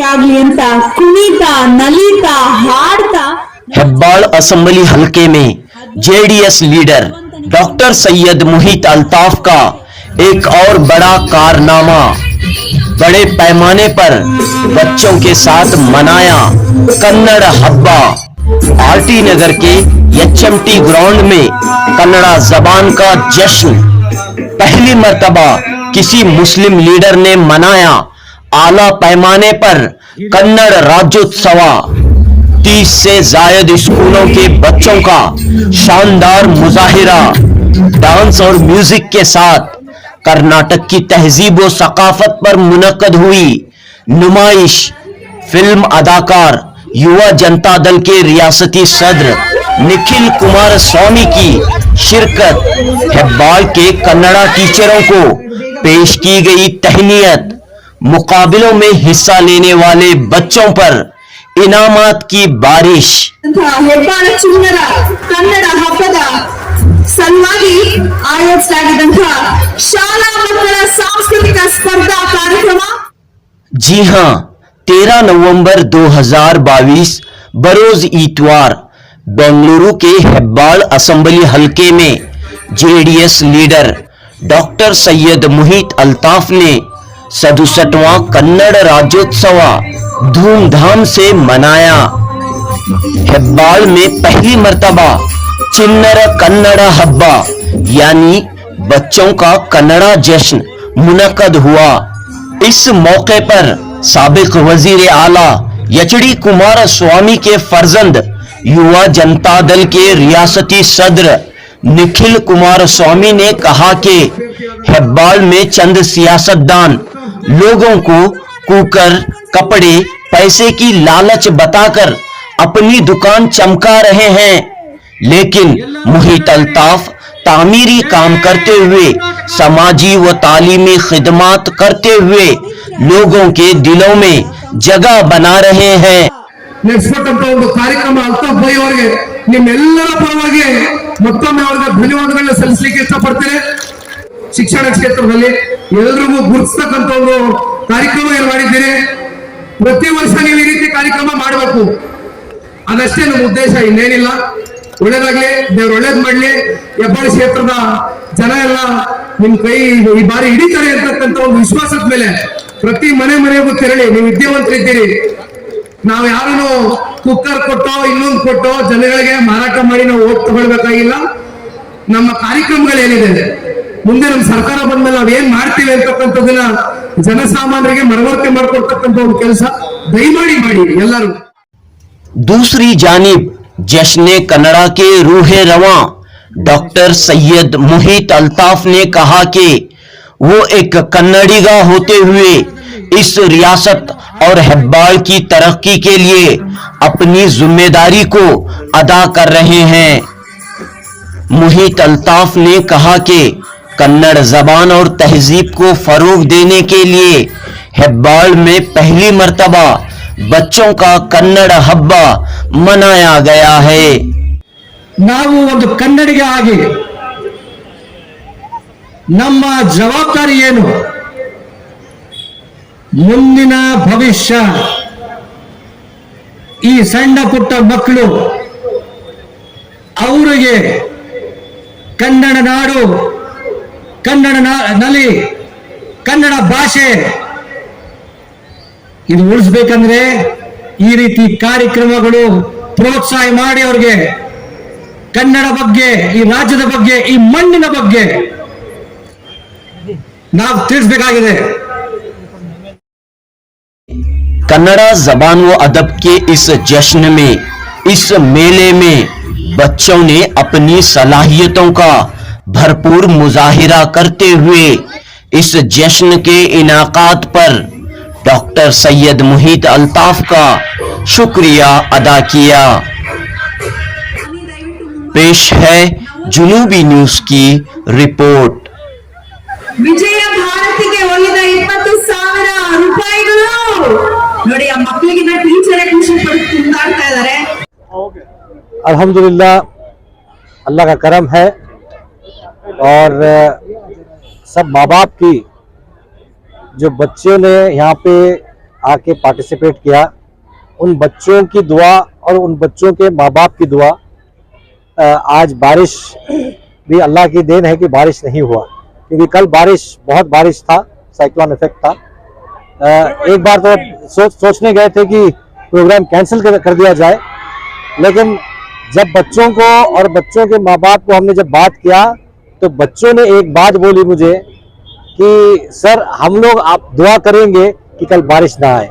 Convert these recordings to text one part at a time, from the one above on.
ಆಗ್ಲಿ ಅಂತ ಕುಣಿತಾ ನಲಿತಾ ಹಾಡ್ತಾ हेब्बाल असेंबली हलके में JDS leader doctor Syed Muhit Altaf का एक और बड़ा कारनामा, बड़े पैमाने पर बच्चों के साथ मनाया कन्नड़ हब्बा। आरटी नगर के एचएमटी ग्राउंड में कन्नड़ा जबान का जश्न पहली मर्तबा किसी मुस्लिम लीडर ने मनाया। आला पैमाने पर कन्नड़ राज्योत्सव, 30 से जायद स्कूलों के बच्चों का शानदार मुजाहिरा, डांस और म्यूजिक के साथ कर्नाटक की तहजीब व सकाफत पर मुनक्कद हुई नुमाइश। फिल्म अदाकार युवा जनता दल के रियासती सदर निखिल कुमारस्वामी की शिरकत, हेब्बाल के कन्नड़ा टीचरों को पेश की गई तहनीयत, मुकाबलों में हिस्सा लेने वाले बच्चों पर इनामात की बारिश। ಹೆಬ್ಬಾಳ ಚಿನ್ನರ ಕನ್ನಡ ಹಬ್ಬದ ಸಲುವಾಗಿ ಆಯೋಜಿಸಲಾಗಿದ್ದಂತಹ ಶಾಲಾ ಮಕ್ಕಳ ಸಾಂಸ್ಕೃತಿಕ ಸ್ಪರ್ಧಾ ಕಾರ್ಯಕ್ರಮ। जी हां, 13 नवंबर 2022 बरोज इतवार बेंगलुरु के हेब्बाल असेंबली हलके में JDS leader doctor Syed Muhit Altaf ने 67वां कन्नड़ राज्योत्सव धूमधाम से मनाया। हेब्बाल में पहली मर्तबा चिन्नर कन्नड़ हब्बा यानी बच्चों का कन्नड़ा जश्न मुनक्कद हुआ। इस मौके पर साबिक वजीर आला एचडी कुमारस्वामी के फर्जंद युवा जनता दल के रियासती सदर निखिल कुमारस्वामी ने कहा कि हेब्बाल में चंद सियासतदान लोगों को कुकर, कपड़े, पैसे की लालच बताकर अपनी दुकान चमका रहे हैं, लेकिन मुहित अल्ताफ तामीरी काम करते हुए, समाजी व तालीमी खिदमात करते हुए लोगों के दिलों में जगह बना रहे हैं। ನಡೆಸಿಕೊಟ್ಟಂತ ಒಂದು ಕಾರ್ಯಕ್ರಮ ಅಲ್ತಾಫ್ ಭಾಯಿ ಅವರಿಗೆ ನಿಮ್ಮೆಲ್ಲರ ಪರವಾಗಿ ಮತ್ತೊಮ್ಮೆ ಅವರಿಗೆ ಧನ್ಯವಾದಗಳನ್ನ ಸಲ್ಲಿಸಲಿಕ್ಕೆ ಇಷ್ಟಪಡ್ತೇನೆ। ಶಿಕ್ಷಣ ಕ್ಷೇತ್ರದಲ್ಲಿ ಎಲ್ಲರಿಗೂ ಗುರುತಿಸತಕ್ಕಂತ ಒಂದು ಕಾರ್ಯಕ್ರಮ ಏನು ಮಾಡಿದ್ದೀರಿ, ಪ್ರತಿ ವರ್ಷ ನೀವು ಈ ರೀತಿ ಕಾರ್ಯಕ್ರಮ ಮಾಡಬೇಕು, ಅದಷ್ಟೇ ನಮ್ಮ ಉದ್ದೇಶ, ಇನ್ನೇನಿಲ್ಲ। ಒಳ್ಳೇದಾಗ್ಲಿ, ದೇವ್ರು ಒಳ್ಳೇದ್ ಮಾಡ್ಲಿ, ಹೆಬ್ಬಾಳ ಕ್ಷೇತ್ರದ ಜನ ಎಲ್ಲ ನಿಮ್ ಕೈ ಈ ಬಾರಿ ಹಿಡಿತಾರೆ ಅಂತಕ್ಕಂಥ ಒಂದು ವಿಶ್ವಾಸದ ಮೇಲೆ ಪ್ರತಿ ಮನೆಗೂ ತೆರಳಿ, ನೀವು ವಿದ್ಯಾವಂತರಿದ್ದೀರಿ, ನಾವು ಯಾರನ್ನು ಕುಕ್ಕರ್ ಕೊಟ್ಟೋ ಇನ್ನೊಂದು ಕೊಟ್ಟೋ ಜನಗಳಿಗೆ ಮಾರಾಟ ಮಾಡಿ ನಾವು ಓಟ್ ತಗೊಳ್ಬೇಕಾಗಿಲ್ಲ। ನಮ್ಮ ಕಾರ್ಯಕ್ರಮಗಳೇನಿದೆ ಮುಂದೆ ನಮ್ಮ ಸರ್ಕಾರ ಬಂದ್ಮೇಲೆ ನಾವ್ ಏನ್ ಮಾಡ್ತೀವಿ ಅಂತಕ್ಕಂಥದನ್ನ ಜನಸಾಮಾನ್ಯರಿಗೆ ಮನವರಿಕೆ ಮಾಡ್ಕೊಡ್ತಕ್ಕಂಥ ಒಂದು ಕೆಲಸ ದಯಮಾಡಿ ಮಾಡಿ ಎಲ್ಲರೂ। दूसरी जानिब जश्न कन्नड़ा के रूहे रवां डॉक्टर सैयद मुहित अल्ताफ ने कहा कि वो एक कन्नड़ीगा होते हुए इस रियासत और हेब्बाल की तरक्की के लिए अपनी जिम्मेदारी को अदा कर रहे हैं। मुहित अल्ताफ ने कहा कि कन्नड़ जबान और तहजीब को फरोग देने के लिए हेब्बाल में पहली मर्तबा बच्चों का कन्नड़ हब्बा मनाया गया है। ನಾವು ಒಂದು ಕನ್ನಡಿಗ ಆಗಿ ನಮ್ಮ ಜವಾಬ್ದಾರಿ ಏನು, ಮುಂದಿನ ಭವಿಷ್ಯ ಈ ಸಣ್ಣ ಪುಟ್ಟ ಮಕ್ಕಳು, ಅವರಿಗೆ ಕನ್ನಡ ನಾಡು, ಕನ್ನಡ ನಲಿ, ಕನ್ನಡ ಭಾಷೆ ಇದು ಉಳಿಸಬೇಕಂದ್ರೆ ಈ ರೀತಿ ಕಾರ್ಯಕ್ರಮಗಳು ಪ್ರೋತ್ಸಾಹ ಮಾಡಿ ಅವರಿಗೆ ಕನ್ನಡ ಬಗ್ಗೆ, ಈ ರಾಜ್ಯದ ಬಗ್ಗೆ, ಈ ಮಣ್ಣಿನ ಬಗ್ಗೆ ನಾವು ತಿಳಿಸಬೇಕಾಗಿದೆ। कन्नड़ा जबान व अदब के इस जश्न में, इस मेले में बच्चों ने अपनी सलाहियतों का भरपूर मुजाहिरा करते हुए इस जश्न के इनाकात पर डॉक्टर सैयद मुहित अल्ताफ का शुक्रिया अदा किया। पेश है जुनूबी न्यूज की रिपोर्ट। ವಿಜಯ ಭಾರತಿಗೆ ಒಲಿದ 20,000 ರೂಪಾಯಿಗಳು ನೋಡಿ, ಆ ಮಕ್ಕಳಿಗೆ ಟೀಚರ್ ಖುಷಿ ಪಟ್ಟು ಕುಂದಾಡ್ತಾ ಇದ್ದಾರೆ। अल्हम्दुलिल्लाह, अल्लाह का करम है और सब माँ बाप की, जो बच्चों ने यहाँ पे आके पार्टिसिपेट किया, उन बच्चों की दुआ और उन बच्चों के माँ बाप की दुआ, आज बारिश भी अल्लाह की देन है कि बारिश नहीं हुआ, क्योंकि कल बहुत बारिश था, साइक्लोन इफेक्ट था। एक बार तो सोचने गए थे कि प्रोग्राम कैंसिल कर दिया जाए, लेकिन जब बच्चों को और बच्चों के माँ बाप को हमने जब बात किया तो बच्चों ने एक बात बोली मुझे कि सर हम लोग आप दुआ करेंगे कि कल बारिश ना आए।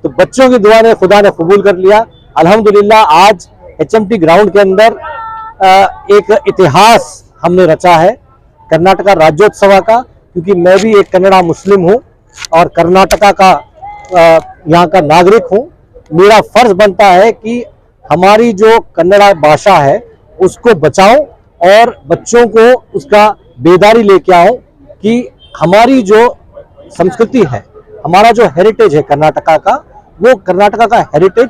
तो बच्चों की दुआ ने खुदा ने कबूल कर लिया। अल्हम्दुलिल्लाह आज HMT ग्राउंड के अंदर एक इतिहास हमने रचा है कर्नाटका राज्योत्सव का, क्योंकि मैं भी एक कन्नड़ा मुस्लिम हूँ और कर्नाटका का यहाँ का नागरिक हूँ। मेरा फर्ज बनता है कि हमारी जो कन्नड़ा भाषा है उसको बचाऊं और बच्चों को उसका बेदारी लेके आऊं कि हमारी जो संस्कृति है, हमारा जो हेरिटेज है कर्नाटका का, वो कर्नाटका का हेरिटेज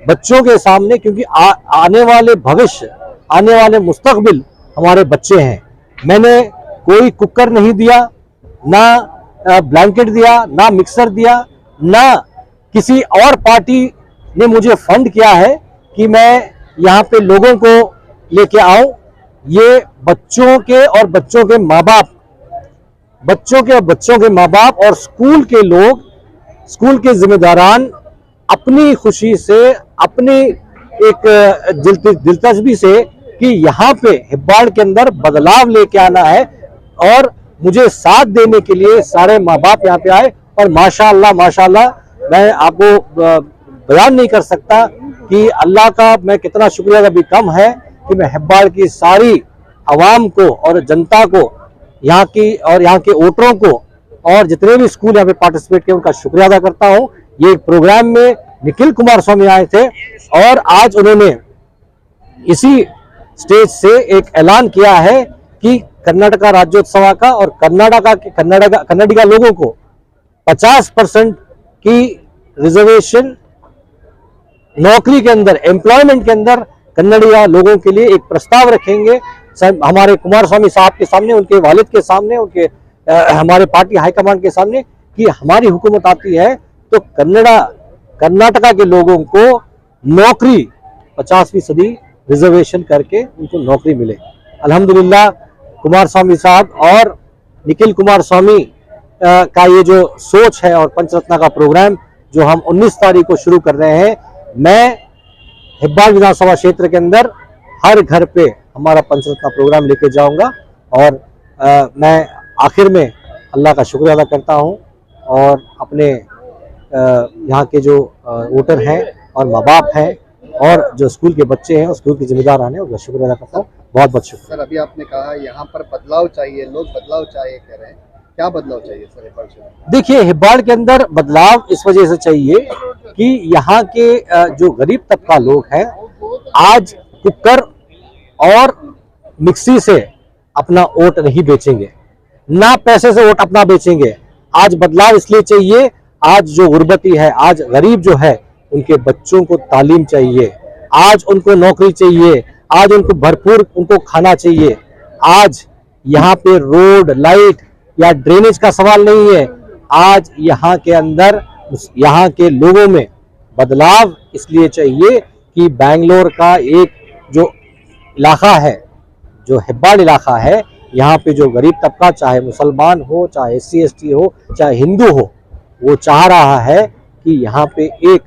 बच्चों के सामने, क्योंकि आने वाले भविष्य, आने वाले मुस्तकबिल हमारे बच्चे हैं। मैंने कोई कुकर नहीं दिया, ना ब्लैंकेट दिया, ना मिक्सर दिया, ना किसी और पार्टी ने मुझे फंड किया है कि मैं यहाँ पे लोगों को लेके आऊं। ये बच्चों के और बच्चों के माँ बाप, बच्चों के माँ बाप और स्कूल के लोग, स्कूल के जिम्मेदारान अपनी खुशी से, अपनी एक दिलचस्पी से कि यहाँ पे हिब्बाड़ के अंदर बदलाव लेके आना है, और मुझे साथ देने के लिए सारे माँ बाप यहाँ पे आए। और माशाअल्लाह मैं आपको बयान नहीं कर सकता कि अल्लाह का मैं कितना शुक्रिया अदा भी कम है कि मैं हिब्बाड़ की सारी आवाम को और जनता को, यहाँ की और यहाँ के वोटरों को और जितने भी स्कूल यहाँ पे पार्टिसिपेट किए उनका शुक्रिया अदा करता हूँ। ये एक प्रोग्राम में निखिल कुमार स्वामी आए थे और आज उन्होंने इसी स्टेज से एक ऐलान किया है कि कर्नाटका राज्योत्सव का और कन्नडिगा लोगों को 50% की रिजर्वेशन नौकरी के अंदर, एम्प्लॉयमेंट के अंदर कन्नडिगा लोगों के लिए एक प्रस्ताव रखेंगे हमारे कुमार स्वामी साहब के सामने, उनके वालिद के सामने, उनके हमारे पार्टी हाईकमांड के सामने कि हमारी हुकूमत आती है तो कर्नाटका के लोगों को नौकरी 50% रिजर्वेशन करके उनको नौकरी मिले। अल्हम्दुलिल्लाह कुमार स्वामी साहब और निखिल कुमार स्वामी का ये जो सोच है और पंचरत्न का प्रोग्राम जो हम 19 तारीख को शुरू कर रहे हैं, मैं हिब्बाड़ विधानसभा क्षेत्र के अंदर हर घर पे हमारा पंचरत्न प्रोग्राम लेके जाऊंगा। और मैं आखिर में अल्लाह का शुक्रिया अदा करता हूं और अपने यहाँ के जो वोटर हैं और माँ बाप हैं और जो स्कूल के बच्चे हैं और स्कूल के जिम्मेदार हैं उनका शुक्रिया अदा करता हूँ। बहुत बहुत शुक्रिया। सर अभी आपने कहा यहाँ पर बदलाव चाहिए, लोग बदलाव चाहिए कह रहे हैं, क्या बदलाव चाहिए सर हिब्बाड़ से? देखिए, हिब्बाड़ के अंदर बदलाव इस वजह से चाहिए कि यहाँ के जो गरीब तबका लोग हैं आज कुकर और मिक्सी से अपना वोट नहीं बेचेंगे, ना पैसे से वोट अपना बेचेंगे। आज बदलाव इसलिए चाहिए, आज जो गुर्बती है, आज गरीब जो है, उनके बच्चों को तालीम चाहिए, आज उनको नौकरी चाहिए, आज उनको भरपूर उनको खाना चाहिए। आज यहाँ पे रोड, लाइट या ड्रेनेज का सवाल नहीं है, आज यहाँ के अंदर यहाँ के लोगों में बदलाव इसलिए चाहिए कि बेंगलोर का एक जो इलाका है, जो हिब्बाड़ इलाका है, यहाँ पे जो गरीब तबका, चाहे मुसलमान हो, चाहे SC ST हो, चाहे हिंदू हो, वो चाह रहा है कि यहाँ पे एक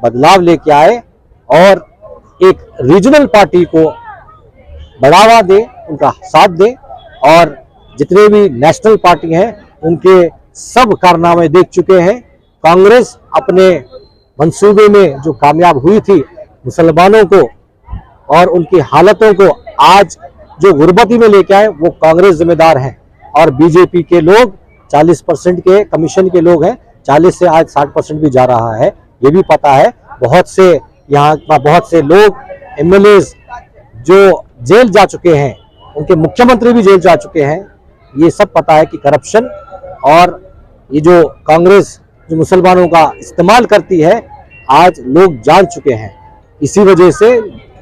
बदलाव लेके आए और एक रीजनल पार्टी को बढ़ावा दे, उनका साथ दे। और जितने भी नेशनल पार्टी हैं उनके सब कारनामे देख चुके हैं। कांग्रेस अपने मंसूबे में जो कामयाब हुई थी मुसलमानों को और उनकी हालतों को आज जो गुर्बती में लेके आए वो कांग्रेस जिम्मेदार है। और बीजेपी के लोग 40% के कमीशन के लोग हैं, 40 से आज 60% भी जा रहा है, ये भी पता है। बहुत से यहाँ बहुत से लोग MLAs जो जेल जा चुके हैं, उनके मुख्यमंत्री भी जेल जा चुके हैं। ये सब पता है कि करप्शन और ये जो कांग्रेस जो मुसलमानों का इस्तेमाल करती है आज लोग जान चुके हैं। इसी वजह से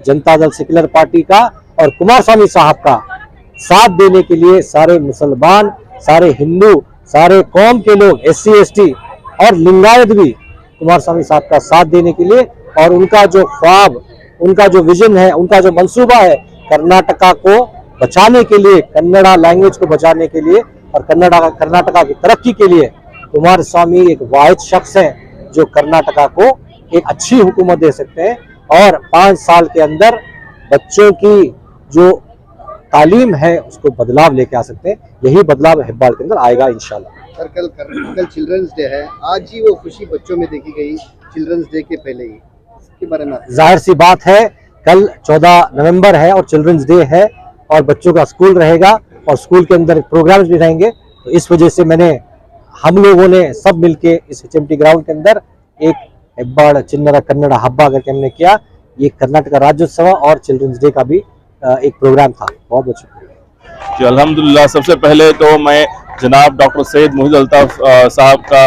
जनता दल सेक्युलर पार्टी का और कुमार स्वामी साहब का साथ देने के लिए सारे मुसलमान, सारे हिंदू, सारे कौम के लोग, SC ST और लिंगायत भी कुमार स्वामी साहब का साथ देने के लिए, और उनका जो ख्वाब, उनका जो विजन है, उनका जो मंसूबा है कर्नाटका को बचाने के लिए, कन्नड़ा लैंग्वेज को बचाने के लिए और कर्नाटका की तरक्की के लिए, कुमार स्वामी एक वाहिद शख्स है जो कर्नाटका को एक अच्छी हुकूमत दे सकते हैं और 5 साल के अंदर बच्चों की जो तालीम है उसको बदलाव लेके आ सकते हैं। यही बदलाव हेब्बाल के अंदर आएगा इंशाल्लाह। सर कल चिल्ड्रंस डे है, आज ही वो खुशी बच्चों में देखी गई चिल्ड्रंस डे के पहले ही, इसके बारे में जाहिर सी बात है कल 14 नवंबर है और चिल्ड्रंस डे है और बच्चों का स्कूल रहेगा और स्कूल के अंदर प्रोग्राम्स भी रहेंगे, तो इस वजह से हम लोगों ने सब मिलके इस HMT ग्राउंड के अंदर एक हेब्बाड़ चिन्नरा कन्नड़ा हब्बा करके हमने किया। ये कर्नाटका राज्योत्सव और चिल्ड्रंस डे का भी एक प्रोग्राम था। बहुत बहुत शुक्रिया जी। अल्हम्दुलिल्लाह, सबसे पहले तो मैं जनाब डॉक्टर सैयद मोहिद अल्ताफ साहब का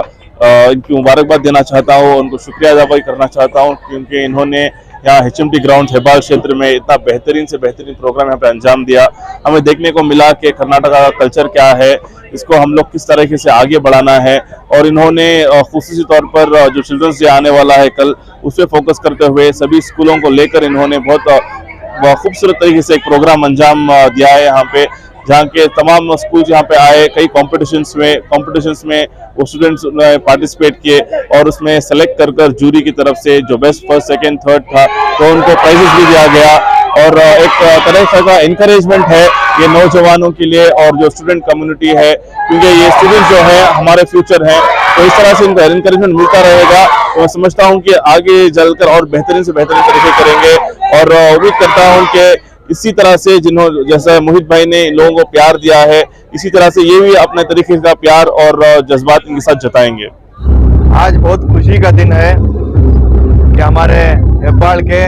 इनकी मुबारकबाद देना चाहता हूँ, उनको शुक्रिया अदा करना चाहता हूँ क्योंकि इन्होंने यहाँ HMT ग्राउंड हेब्बाल क्षेत्र में इतना बेहतरीन से बेहतरीन प्रोग्राम यहाँ पे अंजाम दिया। हमें देखने को मिला कि कर्नाटका का कल्चर क्या है, इसको हम लोग किस तरीके से आगे बढ़ाना है, और इन्होंने खुसूसी तौर पर जो चिल्ड्रंस डे आने वाला है कल, उस पर फोकस करते हुए सभी स्कूलों को लेकर इन्होंने बहुत खूबसूरत तरीके से एक प्रोग्राम अंजाम दिया है यहाँ पे, जहाँ के तमाम स्कूल यहाँ पे आए, कई कॉम्पिटिशंस में वो स्टूडेंट्स ने पार्टिसिपेट किए और उसमें सेलेक्ट कर जूरी की तरफ से जो बेस्ट फर्स्ट सेकंड थर्ड था तो उनको प्राइजेस भी दिया गया, और एक तरह का इनकरेजमेंट है ये नौजवानों के लिए और जो स्टूडेंट कम्युनिटी है, क्योंकि ये स्टूडेंट जो है हमारे फ्यूचर हैं, तो इस तरह से इनको इनकरेजमेंट मिलता रहेगा। तो मैं समझता हूँ कि आगे चलकर और बेहतरीन से बेहतरीन तरीके करेंगे, और उम्मीद करता हूँ कि इसी तरह से जैसा मोहित भाई ने लोगों को प्यार दिया है, इसी तरह से ये भी अपने तरीके का प्यार और जज्बात इनके साथ जताएंगे। आज बहुत खुशी का दिन है कि हमारे हेब्बाल के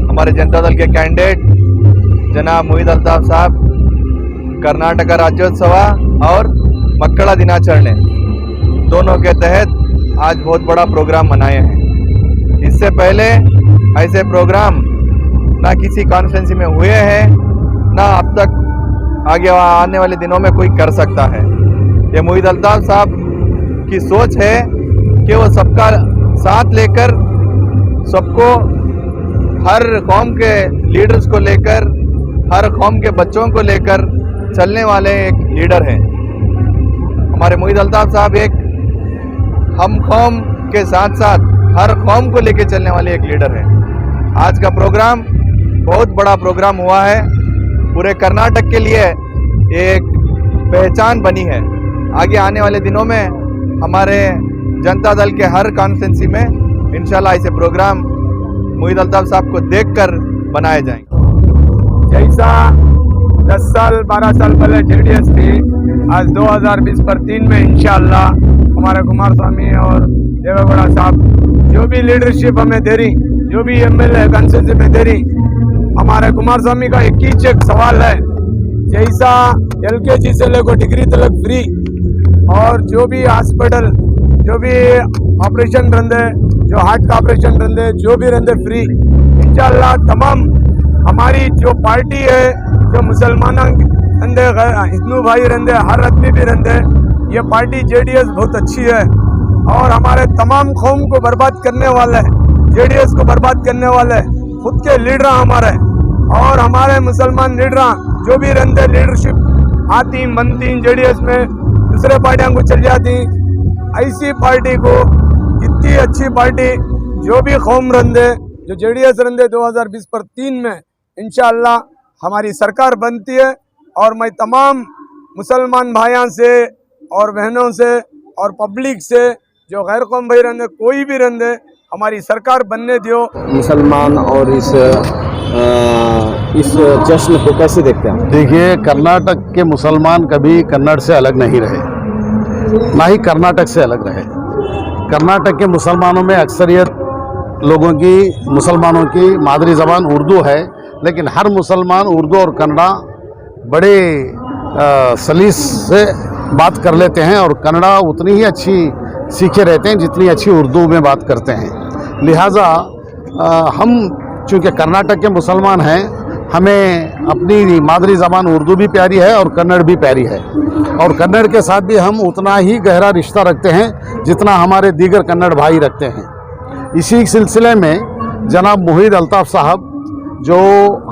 हमारे जनता दल के कैंडिडेट जनाब मोहित अल्ताफ साहब कर्नाटका राज्योत्सव और मक्कड़ा दिनाचरण दोनों के तहत आज बहुत बड़ा प्रोग्राम मनाए हैं। इससे पहले ऐसे प्रोग्राम ना किसी कॉन्फ्रेंस में हुए हैं, ना अब तक आगे आने वाले दिनों में कोई कर सकता है। ये मोहित अल्ताफ साहब की सोच है कि वो सबका साथ लेकर, सबको, हर कौम के लीडर्स को लेकर, हर कौम के बच्चों को लेकर चलने वाले एक लीडर हैं। हमारे मोहित अल्ताफ साहब एक हम कौम के साथ साथ हर कौम को लेकर चलने वाले एक लीडर हैं। आज का प्रोग्राम बहुत बड़ा प्रोग्राम हुआ है, पूरे कर्नाटक के लिए एक पहचान बनी है। आगे आने वाले दिनों में हमारे जनता दल के हर कॉन्फ्रेंसी में इंशाल्लाह ऐसे प्रोग्राम मोहित अल्ताफ साहब को देखकर बनाए जाएंगे। जैसा 10 साल 12 साल पहले JDS थी, आज 2020 पर 3 में इंशाल्लाह हमारे कुमार स्वामी और देवेगौड़ा साहब जो भी लीडरशिप हमें दे रही, जो भी MLA कॉन्स्टिट्यूंसी में दे रही, हमारे कुमार स्वामी का एक सवाल है, जैसा LKG से लेकर डिग्री तक फ्री, और जो भी हॉस्पिटल, जो भी ऑपरेशन रंदे, जो हार्ट का ऑपरेशन रंदे, जो भी रंदे फ्री इंशाल्लाह। तमाम हमारी जो पार्टी है, जो मुसलमान रंदे, हिंदू भाई रंदे, हर आदमी भी रंदे, ये पार्टी JDS बहुत अच्छी है और हमारे तमाम कौम को बर्बाद करने वाले, JDS को बर्बाद करने वाले खुद के लीडर हमारे, और हमारे मुसलमान लीडर जो भी रंदे लीडरशिप आती बनती JDS में, दूसरे पार्टियां को चल जाती। ऐसी पार्टी को, इतनी अच्छी पार्टी जो भी कौम रंदे, जो JDS रंदे 2020 पर 3 में इंशाअल्लाह हमारी सरकार बनती है, और मैं तमाम मुसलमान भाइयों से और बहनों से और पब्लिक से, जो गैर कौम भाई रंदे, कोई भी रंदे, हमारी सरकार बनने दियो। मुसलमान और इस जश्न को कैसे देखते हैं? देखिए, कर्नाटक के मुसलमान कभी कन्नड़ से अलग नहीं रहे, ना ही कर्नाटक से अलग रहे। कर्नाटक के मुसलमानों में अक्सरियत लोगों की, मुसलमानों की मादरी ज़बान उर्दू है, लेकिन हर मुसलमान उर्दू और कन्नड़ा बड़े सलीस से बात कर लेते हैं, और कन्नड़ा उतनी ही अच्छी सीखे रहते हैं जितनी अच्छी उर्दू में बात करते हैं। लिहाजा हम चूँकि कर्नाटक के मुसलमान हैं हमें अपनी मादरी ज़बान उर्दू भी प्यारी है और कन्नड़ भी प्यारी है, और कन्नड़ के साथ भी हम उतना ही गहरा रिश्ता रखते हैं जितना हमारे दीगर कन्नड़ भाई रखते हैं। इसी सिलसिले में जनाब मोहिद अल्ताफ़ साहब जो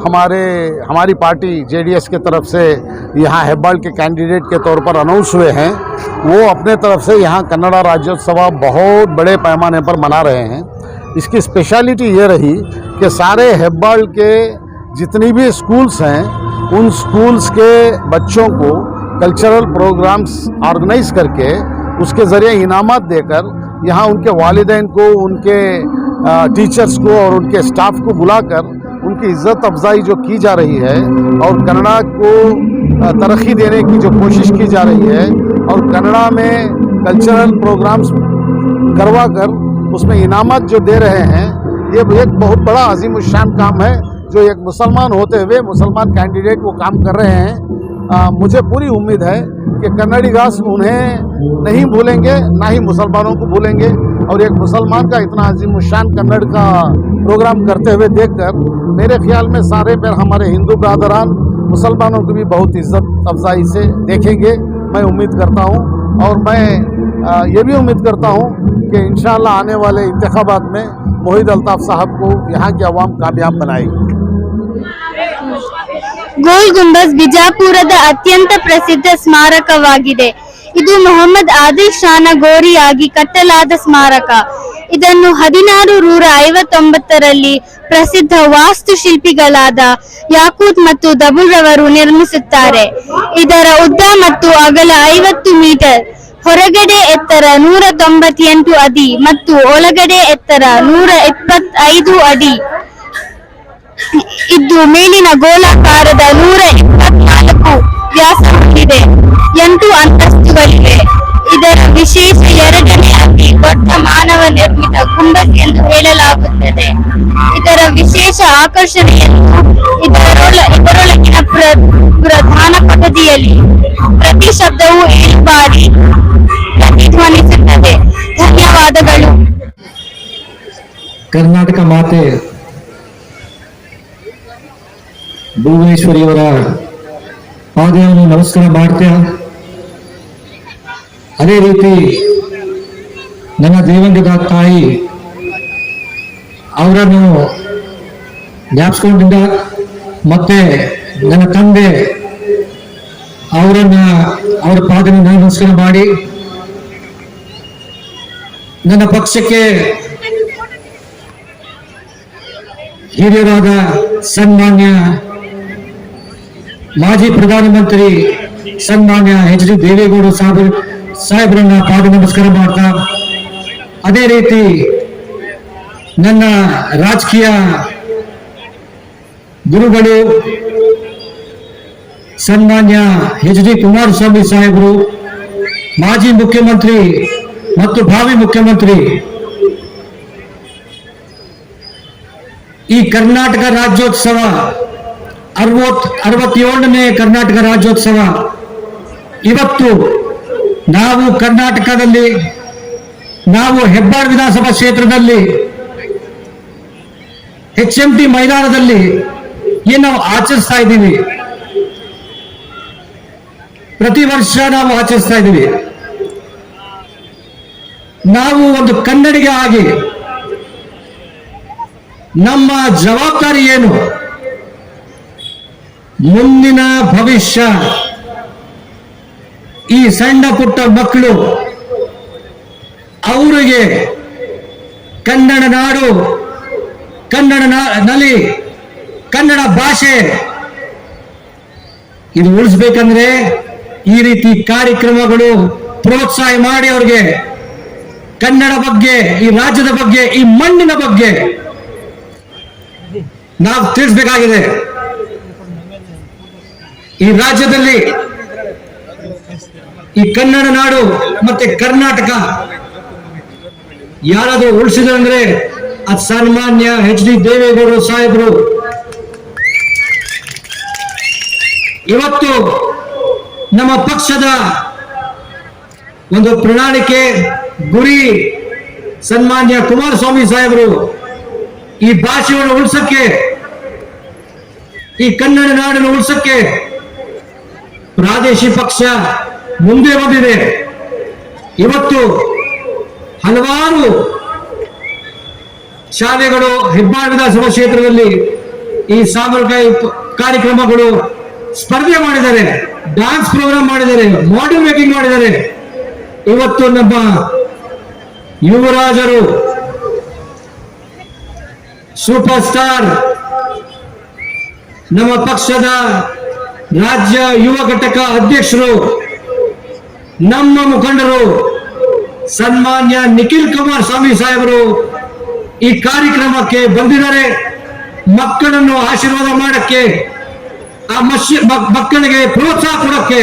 हमारी पार्टी जेडीएस के तरफ से यहाँ हेब्बाल के कैंडिडेट के तौर पर अनाउंस हुए हैं, वो अपने तरफ से यहाँ कन्नड़ा राज्योत्सव बहुत बड़े पैमाने पर मना रहे हैं। इसकी स्पेशलिटी ये रही कि सारे हेब्बाल के जितनी भी स्कूल्स हैं उन स्कूल्स के बच्चों को कल्चरल प्रोग्राम्स ऑर्गेनाइज करके उसके ज़रिए इनामात देकर यहाँ उनके वालिदैन को, उनके टीचर्स को और उनके स्टाफ को बुलाकर उनकी इज़्ज़त अफजाई जो की जा रही है और कन्नड़ा को तरक्की देने की जो कोशिश की जा रही है और कन्नड़ा में कल्चरल प्रोग्राम्स करवा कर उसमें इनामात जो दे रहे हैं, ये एक बहुत बड़ा अजीमुशान काम है जो एक मुसलमान होते हुए मुसलमान कैंडिडेट वो काम कर रहे हैं। मुझे पूरी उम्मीद है कि कन्नड़िगास उन्हें नहीं भूलेंगे, ना ही मुसलमानों को भूलेंगे, और एक मुसलमान का इतना अजीमुशान कन्नड़ का प्रोग्राम करते हुए देखकर मेरे ख्याल में सारे पर हमारे हिंदू बरादरान मुसलमानों को भी बहुत इज़्ज़त अफजाई से देखेंगे, मैं उम्मीद करता हूँ। और मैं ये भी उम्मीद करता हूँ कि इंशाअल्लाह आने वाले इंतखाबात में मोहिद अल्ताफ़ साहब को यहाँ की आवाम कामयाब बनाएगी। ಗೋಲ್ ಗುಂಬಜ್ ಬಿಜಾಪುರದ ಅತ್ಯಂತ ಪ್ರಸಿದ್ಧ ಸ್ಮಾರಕವಾಗಿದೆ. ಇದು ಮೊಹಮ್ಮದ್ ಆದಿಲ್ ಶಾನ ಗೋರಿಯಾಗಿ ಕಟ್ಟಲಾದ ಸ್ಮಾರಕ. ಇದನ್ನು 1659ರಲ್ಲಿ ಪ್ರಸಿದ್ಧ ವಾಸ್ತುಶಿಲ್ಪಿಗಳಾದ ಯಾಕೂತ್ ಮತ್ತು ದಬುಲ್ ರವರು ನಿರ್ಮಿಸುತ್ತಾರೆ. ಇದರ ಉದ್ದ ಮತ್ತು ಅಗಲ 50 ಮೀಟರ್, ಹೊರಗಡೆ ಎತ್ತರ 198 ಅಡಿ ಮತ್ತು ಒಳಗಡೆ ಎತ್ತರ 125 ಅಡಿ ಇದ್ದು ಮೇಲಿನ ಗೋಲಾಕಾರದ 124 ವ್ಯಾಸ ಹೊಂದಿದೆ. 8 ಅಂತಸ್ತುಗಳಿವೆ. ಇದರ ವಿಶೇಷ ಎರಡನೇ ಅತಿ ದೊಡ್ಡ ಮಾನವ ನಿರ್ಮಿತ ಗುಂಬಜ್ ಎಂದು ಹೇಳಲಾಗುತ್ತದೆ. ಇದರ ವಿಶೇಷ ಆಕರ್ಷಣೆಯನ್ನು ಇದರೊಳಗಿನ ಪ್ರಧಾನ ಕೊಠಡಿಯಲ್ಲಿ ಪ್ರತಿ ಶಬ್ದವು 7 ಬಾರಿ ಪ್ರತಿಧ್ವನಿಸುತ್ತದೆ. ಧನ್ಯವಾದಗಳು. ಕರ್ನಾಟಕ ಮಾತೆ ಭುವನೇಶ್ವರಿಯವರ ಪಾದವನ್ನು ನಮಸ್ಕಾರ ಮಾಡ್ತಾ, ಅದೇ ರೀತಿ ನನ್ನ ದೇವಂಗದ ತಾಯಿ ಅವರನ್ನು ಜ್ಞಾಪಿಸ್ಕೊಂಡಿದ್ದ, ಮತ್ತೆ ನನ್ನ ತಂದೆ ಅವರ ಪಾದವನ್ನು ನಮಸ್ಕಾರ ಮಾಡಿ, ನನ್ನ ಪಕ್ಷಕ್ಕೆ ಹಿರಿಯರಾದ ಸನ್ಮಾನ್ಯ ಮಾಜಿ ಪ್ರಧಾನಮಂತ್ರಿ ಸನ್ಮಾನ್ಯ ಎಚ್ ಡಿ ದೇವೇಗೌಡ ಸಾಹೇಬರನ್ನ ಪಾದ ನಮಸ್ಕಾರ ಮಾಡ್ತಾ, ಅದೇ ರೀತಿ ನನ್ನ ರಾಜಕೀಯ ಗುರುಗಳು ಸನ್ಮಾನ್ಯ ಎಚ್ ಡಿ ಕುಮಾರಸ್ವಾಮಿ ಸಾಹೇಬರು, ಮಾಜಿ ಮುಖ್ಯಮಂತ್ರಿ ಮತ್ತು ಭಾವಿ ಮುಖ್ಯಮಂತ್ರಿ, ಈ ಕರ್ನಾಟಕ ರಾಜ್ಯೋತ್ಸವ 67ನೇ ಕರ್ನಾಟಕ ರಾಜ್ಯೋತ್ಸವ ಇವತ್ತು ನಾವು ಕರ್ನಾಟಕದಲ್ಲಿ, ನಾವು ಹೆಬ್ಬಾಳ ವಿಧಾನಸಭಾ ಕ್ಷೇತ್ರದಲ್ಲಿ HMT ಮೈದಾನದಲ್ಲಿ ಏನು ನಾವು ಆಚರಿಸ್ತಾ ಇದ್ದೀವಿ, ಪ್ರತಿ ವರ್ಷ ನಾವು ಆಚರಿಸ್ತಾ ಇದ್ದೀವಿ. ನಾವು ಒಂದು ಕನ್ನಡಿಗ ಆಗಿ ನಮ್ಮ ಜವಾಬ್ದಾರಿ ಏನು, ಮುಂದಿನ ಭವಿಷ್ಯ ಈ ಸಣ್ಣ ಪುಟ್ಟ ಮಕ್ಕಳು, ಅವರಿಗೆ ಕನ್ನಡ ನಾಡು, ಕನ್ನಡ ನಲಿ, ಕನ್ನಡ ಭಾಷೆ ಇದು ಉಳಿಸ್ಬೇಕಂದ್ರೆ ಈ ರೀತಿ ಕಾರ್ಯಕ್ರಮಗಳು ಪ್ರೋತ್ಸಾಹ ಮಾಡಿ ಅವ್ರಿಗೆ ಕನ್ನಡ ಬಗ್ಗೆ, ಈ ರಾಜ್ಯದ ಬಗ್ಗೆ, ಈ ಮಣ್ಣಿನ ಬಗ್ಗೆ ನಾವು ತಿಳಿಸಬೇಕಾಗಿದೆ. ಈ ರಾಜ್ಯದಲ್ಲಿ ಈ ಕನ್ನಡ ನಾಡು ಮತ್ತೆ ಕರ್ನಾಟಕ ಯಾರಾದರೂ ಉಳಿಸಿದ್ರೆ ಅಂದ್ರೆ ಅದು ಸನ್ಮಾನ್ಯ ಎಚ್ ಡಿ ದೇವೇಗೌಡ ಸಾಹೇಬರು. ಇವತ್ತು ನಮ್ಮ ಪಕ್ಷದ ಒಂದು ಪ್ರಣಾಳಿಕೆ ಗುರಿ ಸನ್ಮಾನ್ಯ ಕುಮಾರಸ್ವಾಮಿ ಸಾಹೇಬರು ಈ ಭಾಷೆಯನ್ನು ಉಳಿಸಕ್ಕೆ ಈ ಕನ್ನಡ ನಾಡನ್ನು ಉಳಿಸಕ್ಕೆ ಪ್ರಾದೇಶಿಕ ಪಕ್ಷ ಮುಂದೆ ಬಂದಿದೆ. ಇವತ್ತು ಹಲವಾರು ಶಾಲೆಗಳು ಹೆಬ್ಬಾಳ ವಿಧಾನಸಭಾ ಕ್ಷೇತ್ರದಲ್ಲಿ ಈ ಸಾಂಪ್ರದಾಯಿಕ ಕಾರ್ಯಕ್ರಮಗಳು ಸ್ಪರ್ಧೆ ಮಾಡಿದ್ದಾರೆ, ಡಾನ್ಸ್ ಪ್ರೋಗ್ರಾಮ್ ಮಾಡಿದ್ದಾರೆ, ಮಾಡೆಲ್ ಮೇಕಿಂಗ್ ಮಾಡಿದ್ದಾರೆ. ಇವತ್ತು ನಮ್ಮ ಯುವರಾಜರು, ಸೂಪರ್ ಸ್ಟಾರ್, ನಮ್ಮ ಪಕ್ಷದ ರಾಜ್ಯ ಯುವ ಘಟಕ ಅಧ್ಯಕ್ಷರು, ನಮ್ಮ ಮುಖಂಡರು ಸನ್ಮಾನ್ಯ ನಿಖಿಲ್ ಕುಮಾರಸ್ವಾಮಿ ಸಾಹೇಬರು ಈ ಕಾರ್ಯಕ್ರಮಕ್ಕೆ ಬಂದಿದ್ದಾರೆ. ಮಕ್ಕಳನ್ನು ಆಶೀರ್ವಾದ ಮಾಡಕ್ಕೆ, ಆ ಮಕ್ಕಳಿಗೆ ಪ್ರೋತ್ಸಾಹ ಕೊಡಕ್ಕೆ,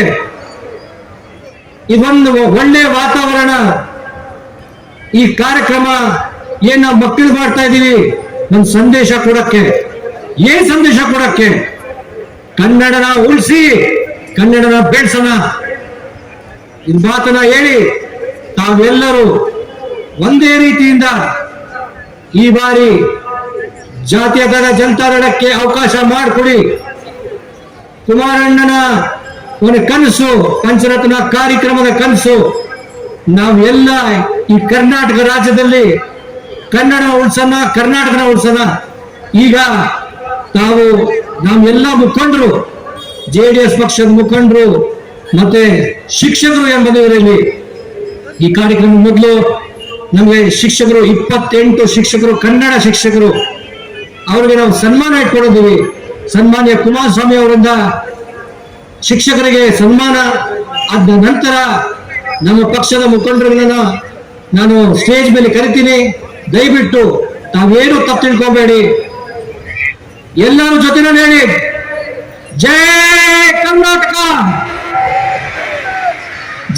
ಇದೊಂದು ಒಳ್ಳೆಯ ವಾತಾವರಣ. ಈ ಕಾರ್ಯಕ್ರಮ ಏನ್ ನಾವು ಮಕ್ಕಳಿಗೆ ಮಾಡ್ತಾ ಇದ್ದೀವಿ, ಒಂದು ಸಂದೇಶ ಕೊಡಕ್ಕೆ. ಏನ್ ಸಂದೇಶ ಕೊಡಕ್ಕೆ? ಕನ್ನಡನ ಉಳಿಸಿ, ಕನ್ನಡನ ಬೆಳೆಸೋಣ. ಈ ಮಾತನ್ನ ಹೇಳಿ ತಾವೆಲ್ಲರೂ ಒಂದೇ ರೀತಿಯಿಂದ ಈ ಬಾರಿ ಜಾತೀಯ ದಳ ಜನತಾದಳಕ್ಕೆ ಅವಕಾಶ ಮಾಡಿಕೊಡಿ. ಕುಮಾರಣ್ಣನ ಒಂದು ಕನಸು, ಪಂಚರತ್ನ ಕಾರ್ಯಕ್ರಮದ ಕನಸು, ನಾವೆಲ್ಲ ಈ ಕರ್ನಾಟಕ ರಾಜ್ಯದಲ್ಲಿ ಕನ್ನಡ ಉಳಿಸೋಣ, ಕರ್ನಾಟಕನ ಉಳಿಸೋಣ. ಈಗ ನಾವೆಲ್ಲ ಮುಖಂಡರು, JDS ಪಕ್ಷದ ಮುಖಂಡರು ಮತ್ತೆ ಶಿಕ್ಷಕರು ಎಂಬುದರಲ್ಲಿ ಈ ಕಾರ್ಯಕ್ರಮ ಮೊದಲು ನಮಗೆ ಶಿಕ್ಷಕರು 28 ಶಿಕ್ಷಕರು, ಕನ್ನಡ ಶಿಕ್ಷಕರು, ಅವರಿಗೆ ನಾವು ಸನ್ಮಾನ ಇಟ್ಕೊಂಡಿದ್ದೀವಿ. ಸನ್ಮಾನ್ಯ ಕುಮಾರಸ್ವಾಮಿ ಅವರಿಂದ ಶಿಕ್ಷಕರಿಗೆ ಸನ್ಮಾನ ಆದ ನಂತರ ನಮ್ಮ ಪಕ್ಷದ ಮುಖಂಡರುಗಳನ್ನ ನಾನು ಸ್ಟೇಜ್ ಮೇಲೆ ಕರಿತೀನಿ. ದಯವಿಟ್ಟು ತಾವೇನು ತಪ್ಪು ತಿಳ್ಕೋಬೇಡಿ, ಎಲ್ಲರೂ ಜೊತೆನಲ್ಲಿ ಹೇಳಿ ಜೈ ಕರ್ನಾಟಕ,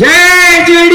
ಜೈ JDS.